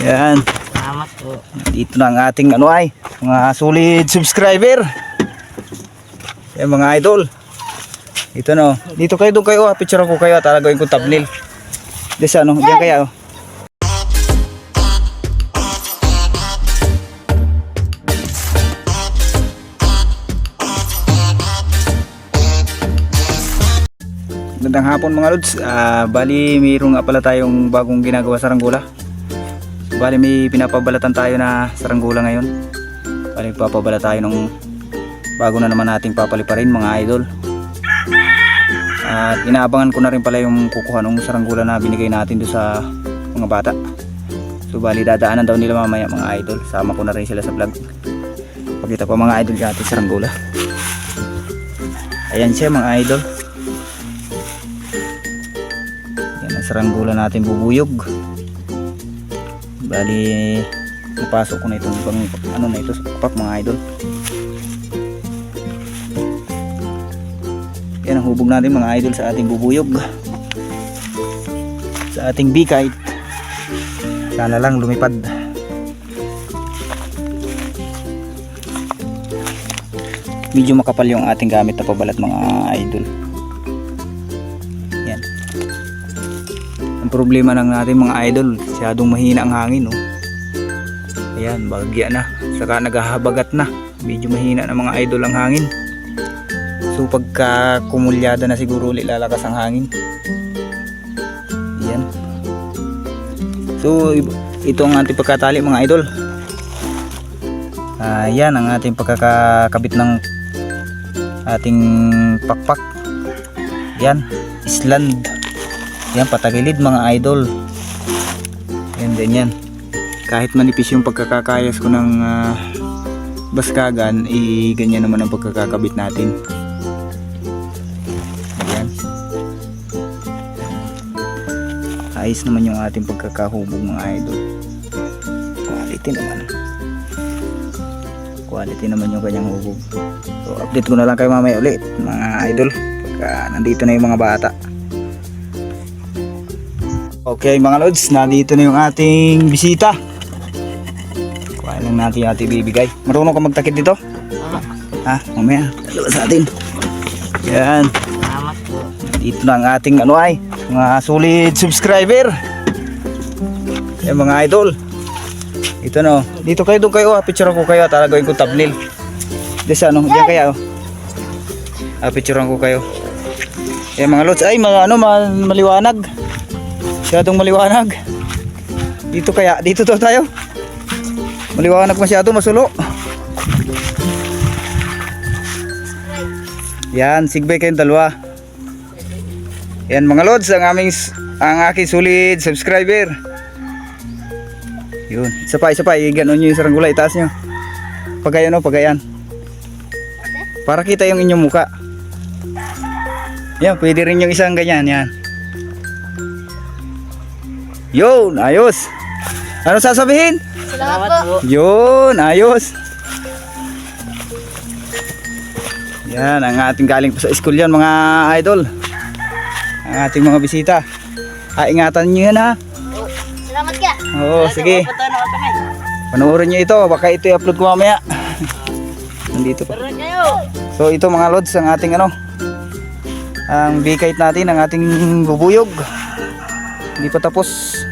Yan. Salamat po. Dito na ang ating mga solid subscriber. Yan mga idol. Ito no. Dito kayo, doon kayo. Picture ko kayo at gawin ko thumbnail. Dito diyan kaya Magandang hapon mga lods. Bali mayroon nga pala tayong bagong ginagawa sa saranggola. Bali may pinapabalatan tayo na saranggola ngayon. Bali papabala tayo ng bago na naman nating papaliparin mga idol. At inaabangan ko na rin pala yung kukuha ng saranggola na binigay natin doon sa mga bata. So bali dadaanan daw nila mamaya mga idol. Sama ko na rin sila sa vlog. Pakita pa mga idol yung ating saranggola. Ayan siya mga idol. Saranggola natin bubuyog. Bali napasok ko na itong ibang na ito sa kapak mga idol. Yan ang hubog natin mga idol sa ating bubuyog, sa ating bikite. Sana lang lumipad. Medyo makapal yung ating gamit na pabalat mga idol. Ang problema lang natin mga idol, masyadong mahina ang hangin, no? Ayan, bagya na, saka naghahabagat na, medyo mahina na mga idol ang hangin. So pagka kumulyada na siguro ulit lalakas ang hangin. Ayan. So ito ang ating pagkatali mga idol. Ayan ang ating pagkakabit ng ating pakpak. Ayan, island. Yan, patagilid mga idol. Yan din yan. Kahit manipis yung pagkakakayas ko ng baskagan, ganyan naman ang pagkakakabit natin. Yan. Ayos naman yung ating pagkakahubog mga idol. Quality naman. Quality naman yung kanyang hubog. So update ko na lang kayo mamaya ulit mga idol. Pagka nandito na yung mga bata. Okay mga lods, nandito na yung ating bisita. Kuha lang natin yung ating bibigay. Marunong ka magtakid dito? Ha? Mamaya, dalawa sa atin. Yan. Salamat po. Dito na ang ating mga solid subscriber. Yan mga idol. Ito no. Dito kayo, doon kayo. Picture ko kayo at gawin ko thumbnail. Diyan kaya picturean ko kayo. Yan mga lods, ay mga maliwanag. Masyadong maliwanag. Dito to tayo. Maliwanag masyado, masulo. Yan, sigbay kayong dalawa. Yan mga lods, ang aking solid subscriber. Yun, isa pa, i-ganon nyo yung saranggola, itaas nyo. Pagayan. Para kita yung inyong muka. Yan, pwede rin yung isang ganyan, yan. Yun, ayos. Ano sasabihin? Salamat po. Yun, ayos. Yan, ang ating galing pa sa school yan mga idol. Ang ating mga bisita. Ingatan nyo yan ha. Salamat ka. Oo, sige. Panoorin nyo ito, baka ito i-upload ko mamaya. Nandito pa. So ito mga lods, ang ating ang bikite natin, ang ating bubuyog. Hindi pa tapos.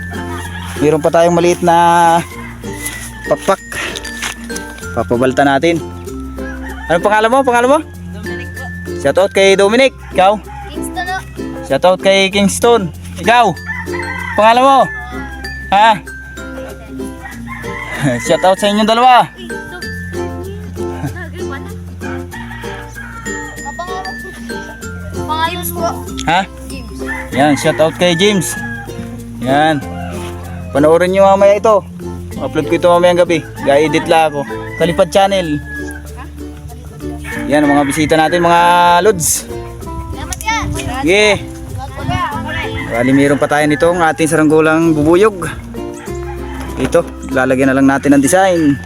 Meron pa tayong maliit na pakpak. Papabalta natin. Anong pangalan mo? Dominic po. Shoutout kay Dominic. Ikaw? Kingston o. Shoutout kay Kingston. Ikaw? Pangalan mo? Ha? Shoutout sa inyong dalawa. Pangalan po. Ha? James. Yan, shoutout kay James. Yan. Panoorin nyo mamaya ito. Upload ko ito mamayang gabi. Ga-edit lang ako. Kalipad channel. Yan ang mga bisita natin mga lods. Salamat ka. Sige. Bali mayroon pa tayo nito ang ating saranggolang bubuyog. Ito, lalagyan na lang natin ng design.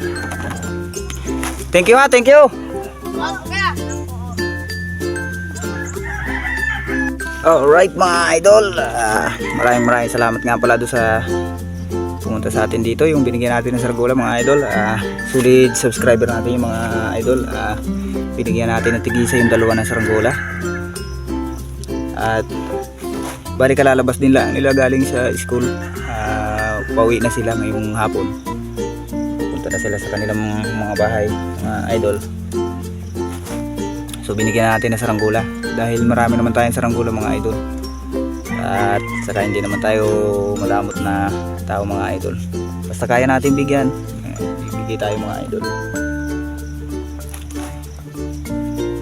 Thank you ha, thank you. Alright mga idol, maraming salamat nga pala doon sa pumunta pumunta sa atin dito, yung binigyan natin ng saranggola mga idol. Solid subscriber natin yung mga idol. Binigyan natin ng tigisa yung dalawa ng saranggola. At bali kalalabas din lang nila galing sa school. Pauwi na sila ngayong hapon. Punta na sila sa kanilang mga bahay mga idol. So binigyan natin ng saranggola dahil marami naman tayong saranggola mga idol. At saka hindi naman tayo madamot na tao mga idol. Basta kaya natin bigyan, bibigay tayo mga idol.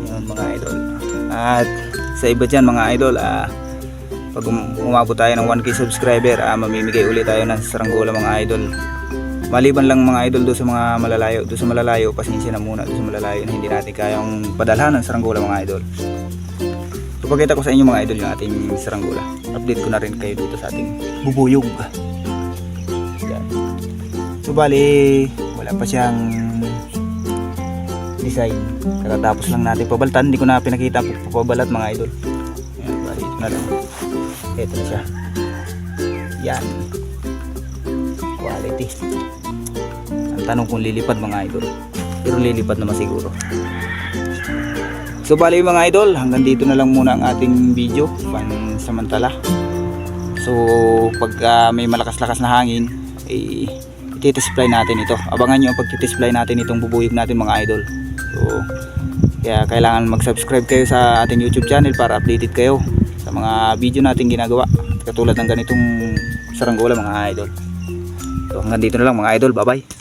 Yun mga idol. At sa iba dyan mga idol, pag umabot tayo ng 1k subscriber, mamimigay ulit tayo ng saranggola mga idol. Maliban lang mga idol doon sa mga malalayo. Doon sa malalayo, pasensya na muna doon sa malalayo na hindi natin kayang padalhan ng saranggola mga idol. Ipakita ko sa inyo mga idol yung ating saranggola. Update ko na rin kayo dito sa ating bubuyog. Yan. So bali, wala pa siyang design. Kakatapos lang natin pabaltan. Hindi ko na pinakita pabalat mga idol. Yan, bali ito na lang. Ito na siya. Yan. Quality. Ang tanong kung lilipad mga idol. Pero lilipad naman siguro. So bali mga idol, hanggang dito na lang muna ang ating video pansamantala. So pag may malakas-lakas na hangin, iti-display natin ito. Abangan nyo ang pag-display natin itong bubuyog natin mga idol. So kaya kailangan mag-subscribe kayo sa ating YouTube channel para updated kayo sa mga video natin ginagawa. Katulad ng ganitong saranggola mga idol. So hanggang dito na lang mga idol, bye bye.